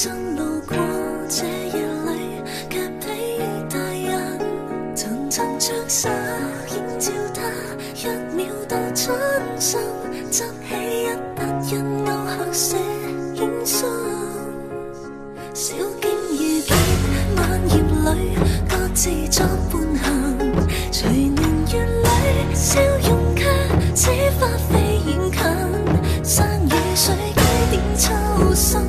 真路過這夜裏，卻被大人層層着手映照他，一秒到春心，執起一筆印勾刻寫影信。小徑遇見晚葉裏，各自作伴行，隨年月裏笑容卻似花飛遠近，山與水幾點秋深，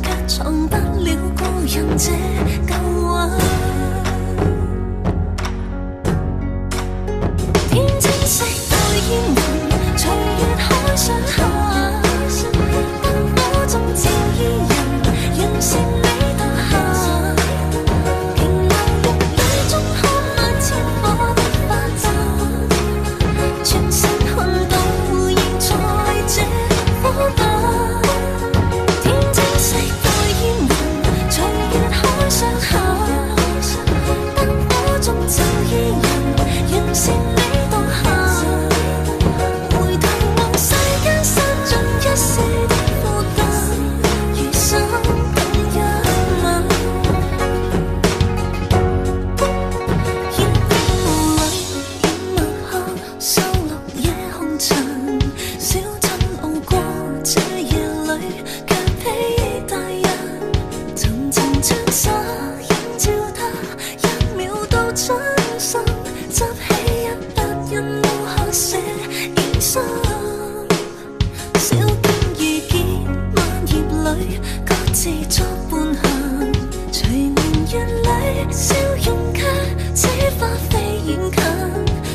卻藏不了故人這舊魂。天青色待煙雲，隨月海上下，燈火中照伊人，讓善美到下。瓊樓玉宇中看萬千火的花綻，全城看到現在這火把。天青色待煙雲，隨月海上下，燈火中照伊人，讓善美到下。回頭望世間散盡一世的負擔，餘生更一吻。煙霧裏掩墨後，收錄夜紅塵。小鎮路過這夜裏，卻被大人層層將手映照他，一秒到春心，執起一筆印勾刻寫影信。小徑遇見晚葉裏，各自作伴行，隨年月裏笑容卻似花飛遠近，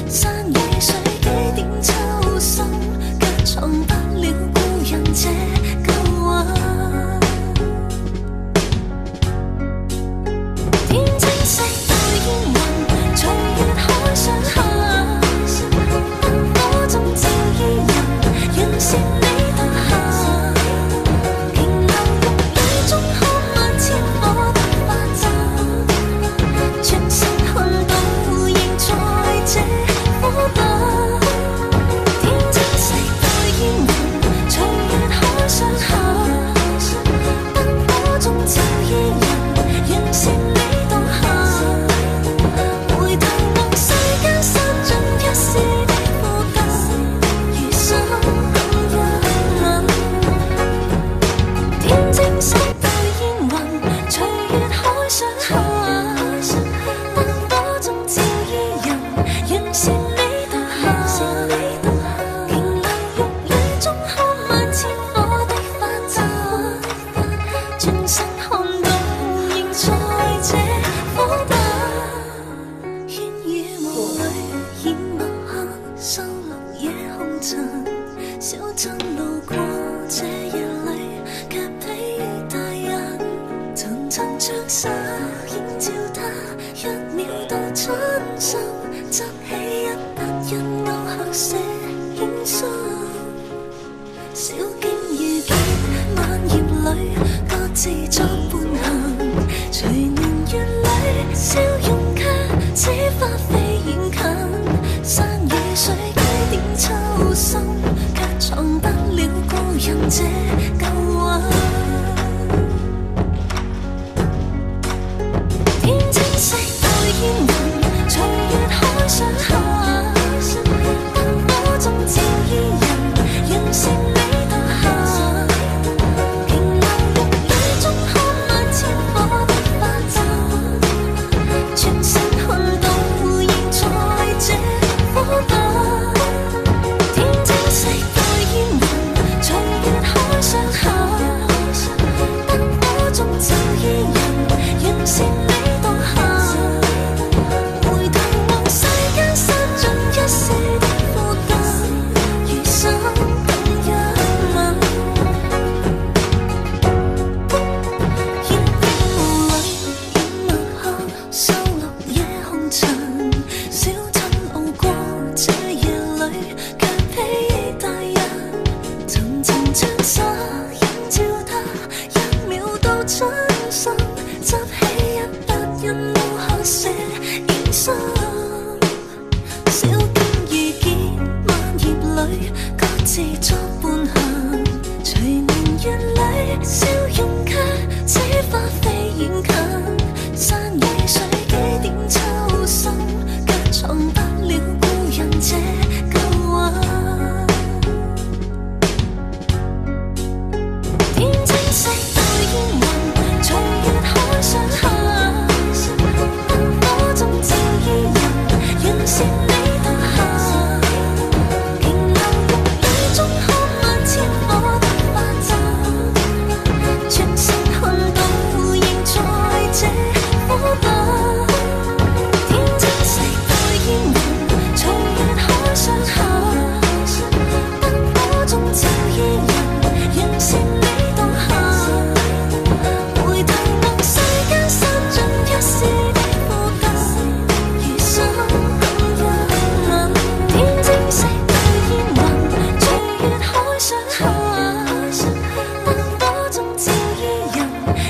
山與水幾點秋深，卻藏不了故人這舊魂。天青色待煙雲，隨月海上下，燈火中照伊人，讓善美到下。瓊樓玉宇中看萬千火的花綻，全城看到現在這火把。天青色待煙雲，隨月海上下，燈火中照伊人，讓善美到下。回頭望世間散盡一世的負擔，餘生更一吻。天青色待煙雲，隨月海上下，燈火中照伊人，讓善美到下。瓊樓玉宇中看萬千火的花綻，轉身看到仍在這火把。煙雨霧裏掩墨刻，收錄夜紅塵。小鎮路過這夜裏，卻被大人層層着手映照他，一秒到春心，執起一筆印勾刻寫影信。小徑遇見晚葉裏，各自作伴行，隨年月裏笑容卻似花飛遠近，山與水幾點秋深，卻藏不了故人這舊魂。天青色待煙雲，隨月海上下，燈火中照伊人，讓善美到下。瓊樓玉宇中看萬千火的花綻，全城看到現在這火把。天青色待煙雲，隨月海上下，燈火中照伊人，讓善美到下。回頭望世間散盡一世的負擔，餘生更一吻。煙霧裏掩墨後，收錄夜紅塵。小鎮路過這夜裏，卻被大人層層將手映照他，一秒到春心，執起一筆印勾刻寫影信。小徑遇見晚葉裏，各自作伴行，隨年月裏笑容卻似花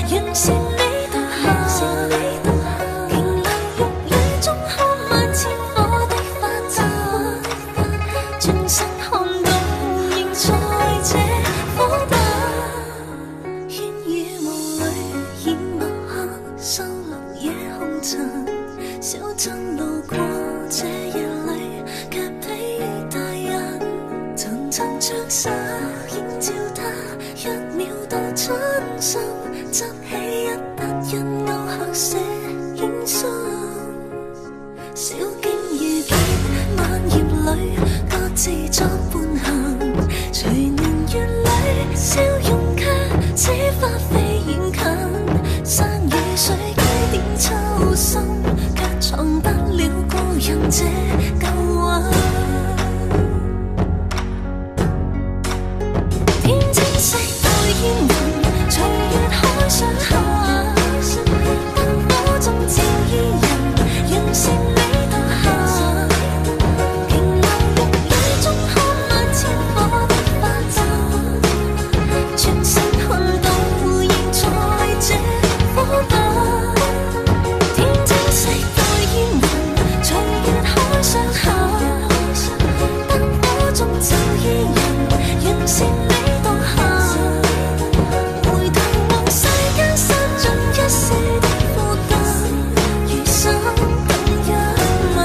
讓善美獨行。瓊樓玉宇中看萬千火的花綻，轉身看到仍在這火把。煙雨霧裏掩墨客，收錄夜紅塵。小鎮路過這夜裏，卻被大人層層着灑，映照他一秒到春心，執起一筆印勾刻寫影信。小徑遇見萬葉裏，各自作伴行。隨年月裏，笑容卻似花飛遠近。山與水幾點秋深，卻藏不了故人這舊魂。天青色待煙雲，隨月海上行。燈火中照伊人，讓善美獨行。瓊樓玉宇中看萬千火的花綻，轉身看到仍在這火把。天青色待煙雲，隨月海上行。燈火中照伊人，讓善美獨行。回頭望世間散盡一世的負擔，餘生等一吻。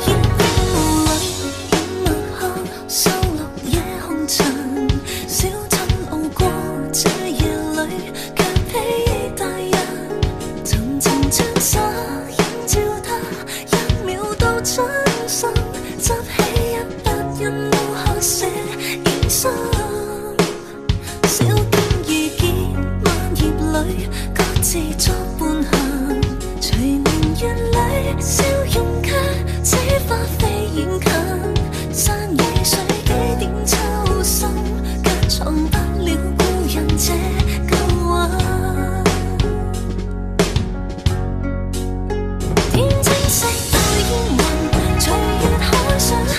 煙雨霧裏掩墨客，收錄夜紅塵。小鎮路過這夜裏，卻被大人層層着灑，映照他一秒到春心，執起一筆印勾刻寫影信。小徑遇見萬葉裏，各自作伴行。隨年月裏，笑容卻似花飛遠近。山與水幾點秋深，卻藏不了故人這舊魂。天青色待煙雲，隨月海上行。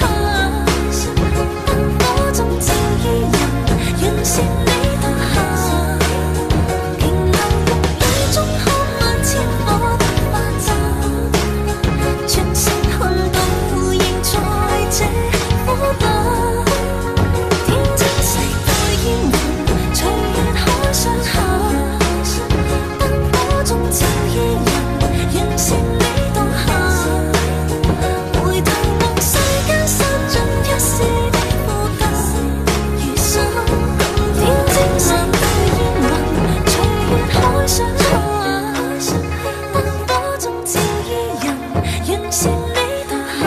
燈火中照伊人，讓善美獨行。瓊樓玉宇中看萬千火的花綻，轉身看到仍在這火把。天青色待煙雲，隨月海上行。燈火中照伊人，讓善美獨行。回頭望世間散盡一世的負擔，餘生天青色待煙雲，隨月海上行。燈火中照伊人，讓善美獨行。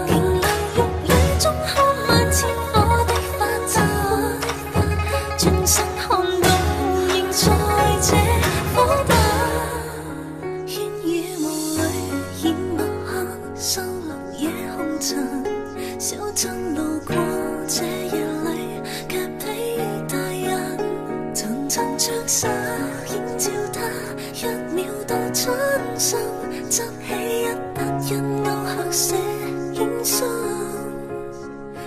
瓊樓玉宇中看萬千火的花綻，轉身看到仍在這火把。煙雨霧裏掩墨客，收錄夜紅塵。小鎮路過這夜裏，卻被大人層層着灑，映照他一秒到春心，執起一筆印勾刻寫影信。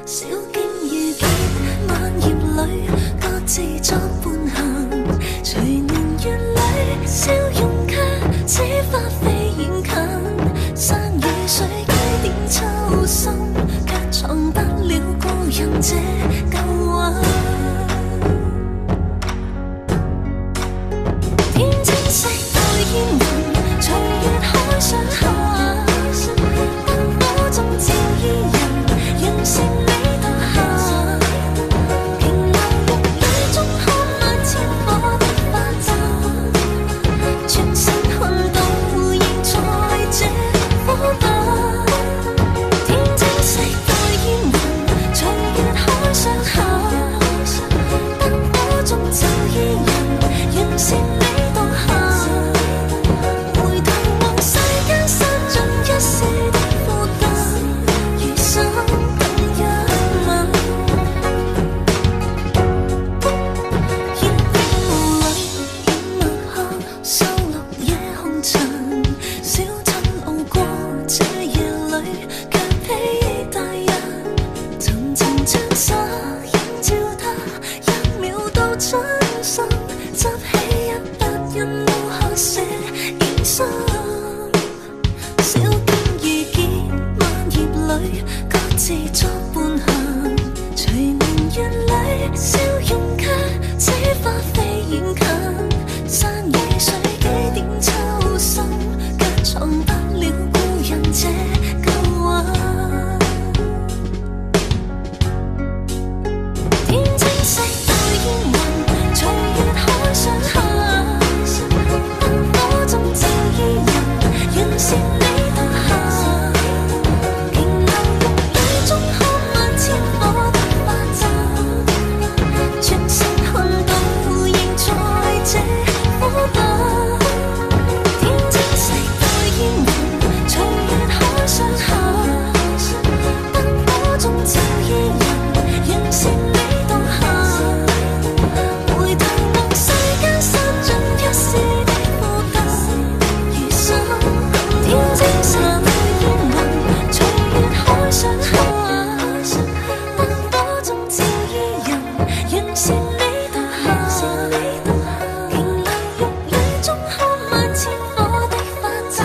小徑遇見萬葉裏，各自作伴行。隨年月裏，笑容卻似花飛遠近。山與水幾點秋深，卻藏不了故人這舊魂。天青色待煙雲，隨月海上行。燈火中照伊人，讓善美獨行。瓊樓玉宇中看萬自作伴行，隨年月裏笑容卻似花飛遠近，山與水幾點秋深，卻藏不了故人這舊魂。天青色到煙雲，隨月海上行，燈火中照伊人，人是你獨行。瓊樓玉宇中看萬千火的花陣，全城看到仍在這火把。天青色到煙雲，隨月海上行，燈火中照伊人，人是你獨行。回頭望世間散盡一時的負擔，餘生天青色到煙雲，隨月海上行，燈火中照伊人，人是你獨行。瓊樓玉宇中看萬千火的花陣，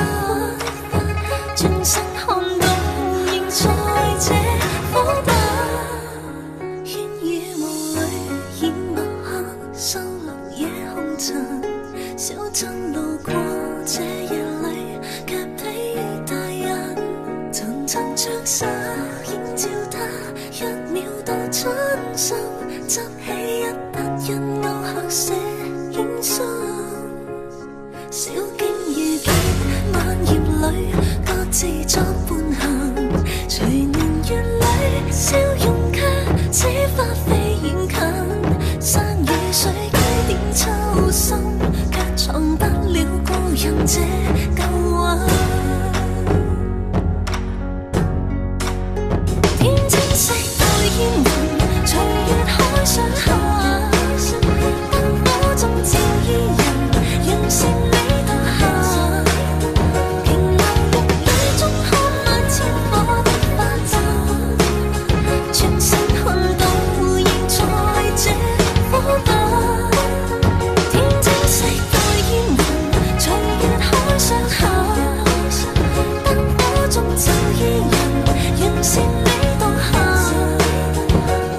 轉身看到仍在這火把。煙雨霧裏掩墨黑，收錄夜紅塵。小鎮路過這夜裏，卻披大人。層層長沙映照他，一秒到春心，執起一筆印勾刻寫影心。小徑遇見萬葉裏，各自作伴行，隨年月裏笑容卻似花飛遠近，山與水幾點秋深，卻藏不了故人這舊魂。天青色到煙雲，隨月海上行，燈火中照伊人，人是你獨行。瓊樓玉宇中看萬千火的花陣，全城看到仍在這火把。天青色到煙雲，隨月海上行，燈火中照伊人，人是你獨行。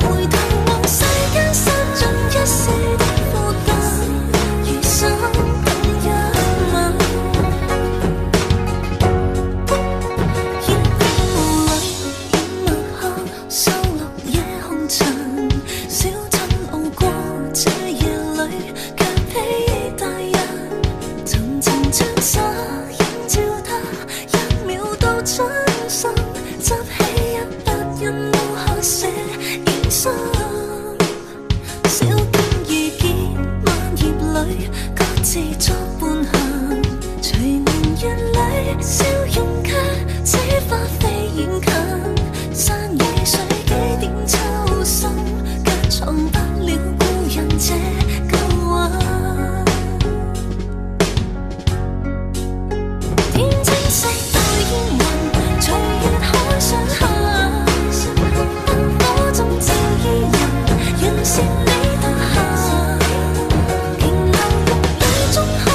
回頭望世間散盡一時的負擔，餘生更一吻。煙雨霧裏掩墨黑，收錄夜紅塵。小鎮路過這夜裏，卻披大人。層層長沙映照他，一秒到春心，執起一筆印勾刻寫影心。小徑遇見萬葉裏，各自作伴行，隨年月裏笑容卻似花飛遠近，山與水幾點秋深，卻藏不了故人這舊魂。天青色到煙雲，隨月海上行，燈火中照伊人，人是你獨行。瓊樓玉宇中看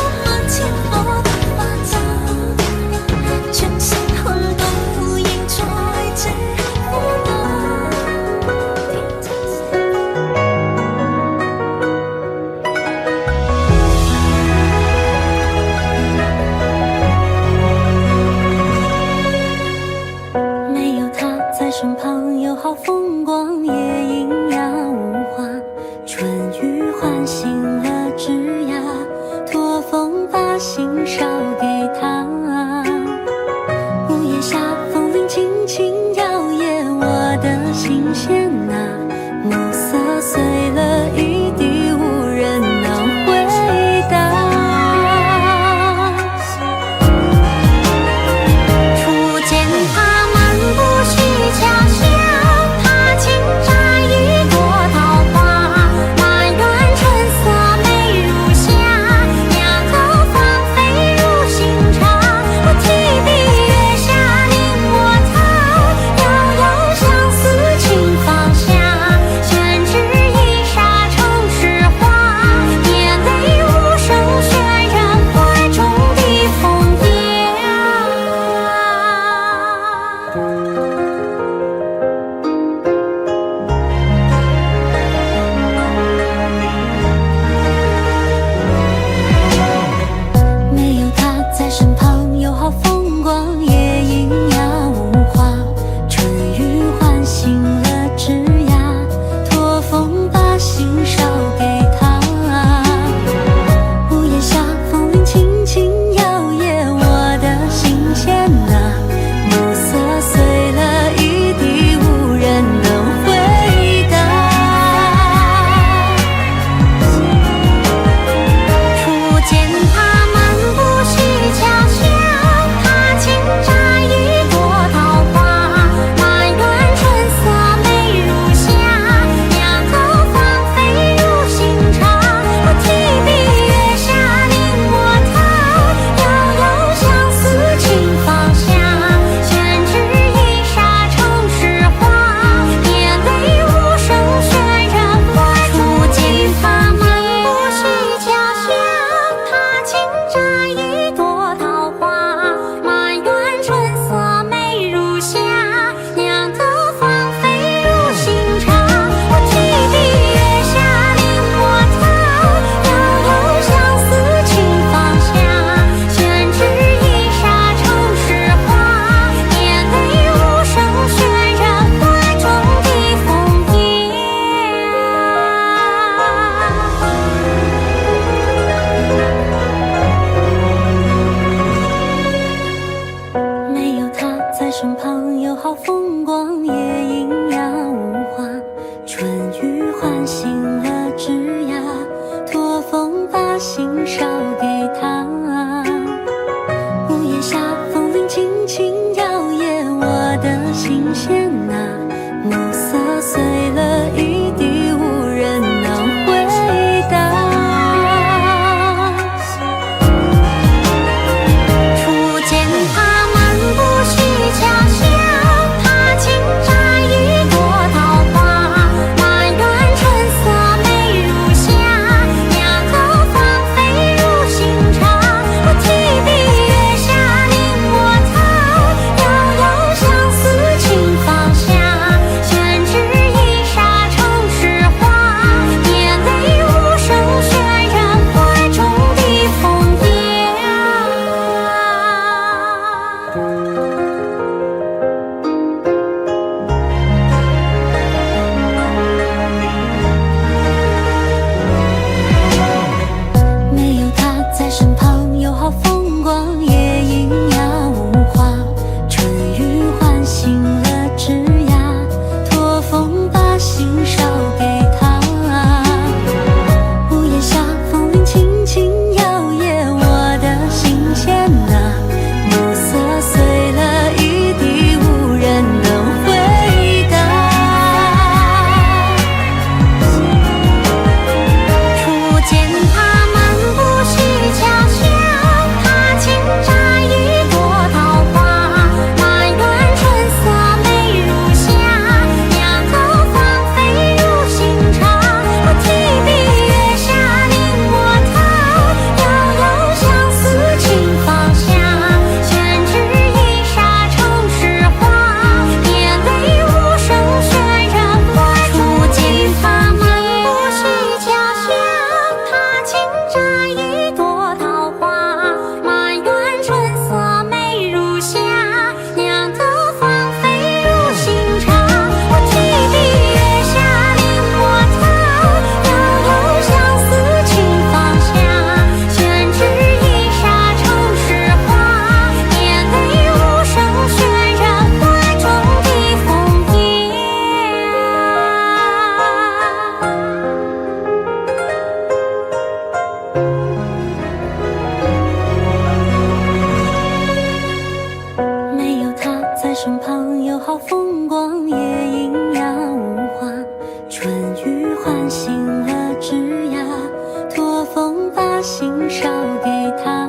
捎给他。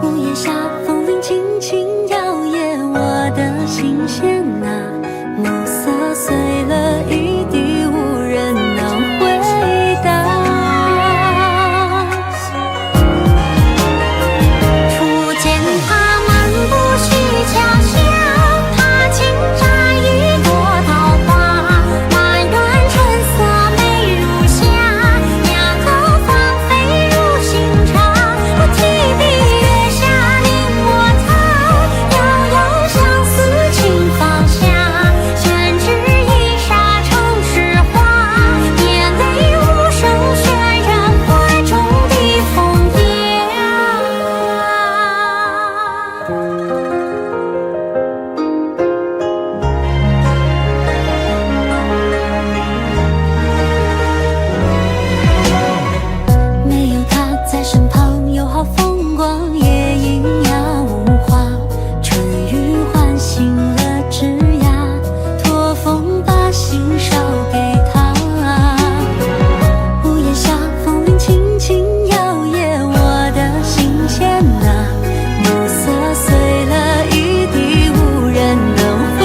屋檐下风铃轻轻摇曳我的心弦啊，暮色碎了一地，无人能回答。初见他漫步虚桥下，他轻摘一朵桃花，满园春色美如霞，两个芳菲如新茶。我提笔月下临我桃，遥遥相思情放下，宣纸一刹成诗画，眼泪无声渲染怀中的枫叶。没有他在身旁，又好风光，夜莺呀无话，春雨唤醒了枝桠，托风把心捎给他。屋檐下风铃轻轻摇曳我的心弦啊，暮色碎了一地，无人能回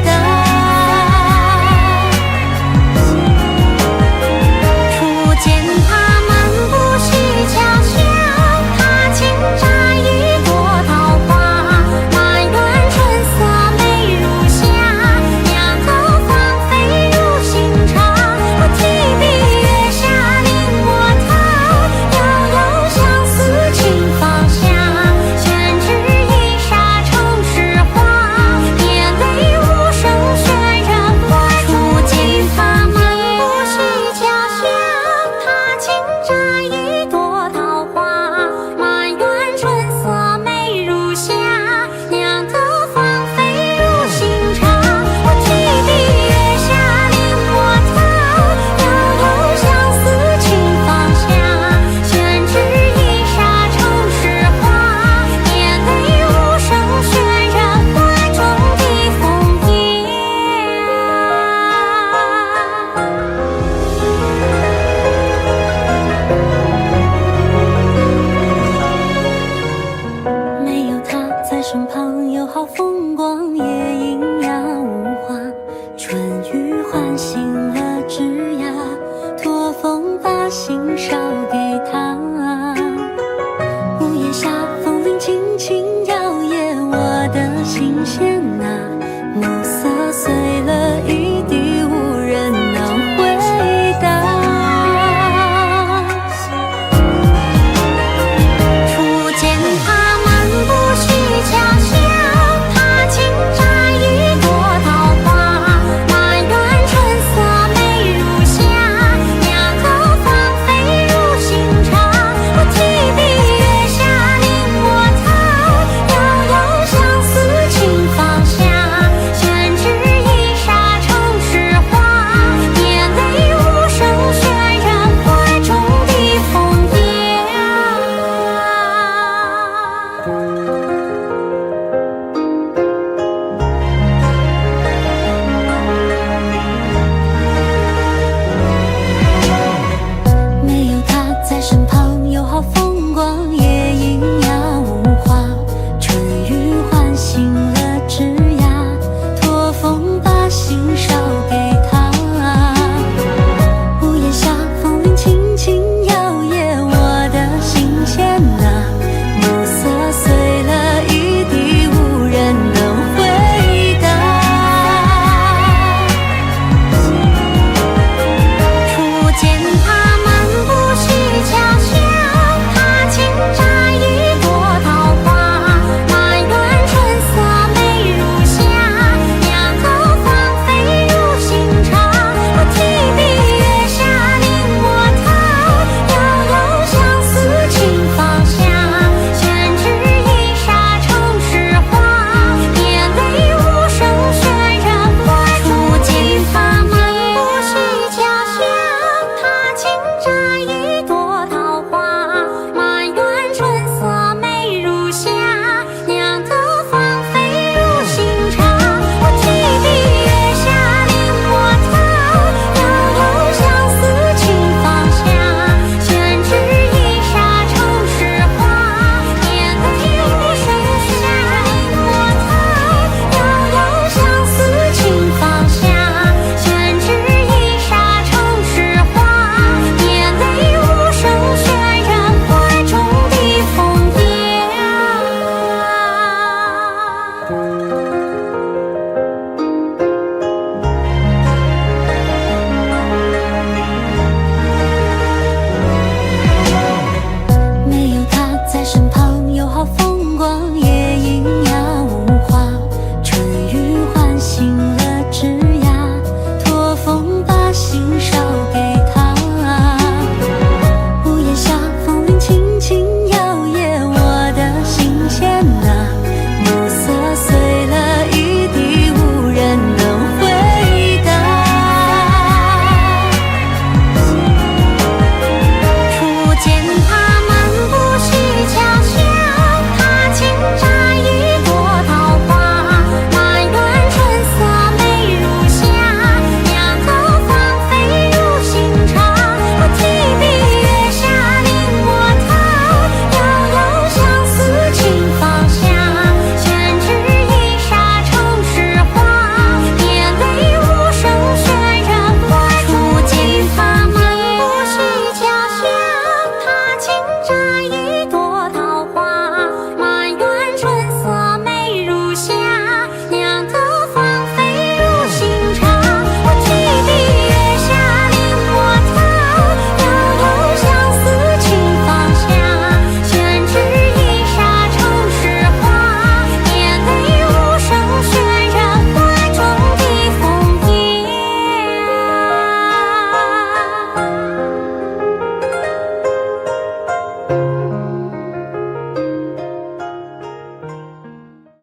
答。初见他漫步虚桥下，他轻摘一朵桃花，满园春色美如霞，两个芳菲如新茶。我提笔月下临我桃，遥遥相思情放下，宣纸一刹成诗画，眼泪无声渲染怀中的他漫步虚桥下，他轻摘一朵桃花，满园春色美如霞，两个芳菲如新茶。我提笔月下临我桃，遥遥相思情放下，宣纸一刹成诗画，眼泪无声渲染怀中的枫叶。没有他在身旁，又好风光，夜莺呀无话，春雨唤醒了枝桠，托风把心捎给他。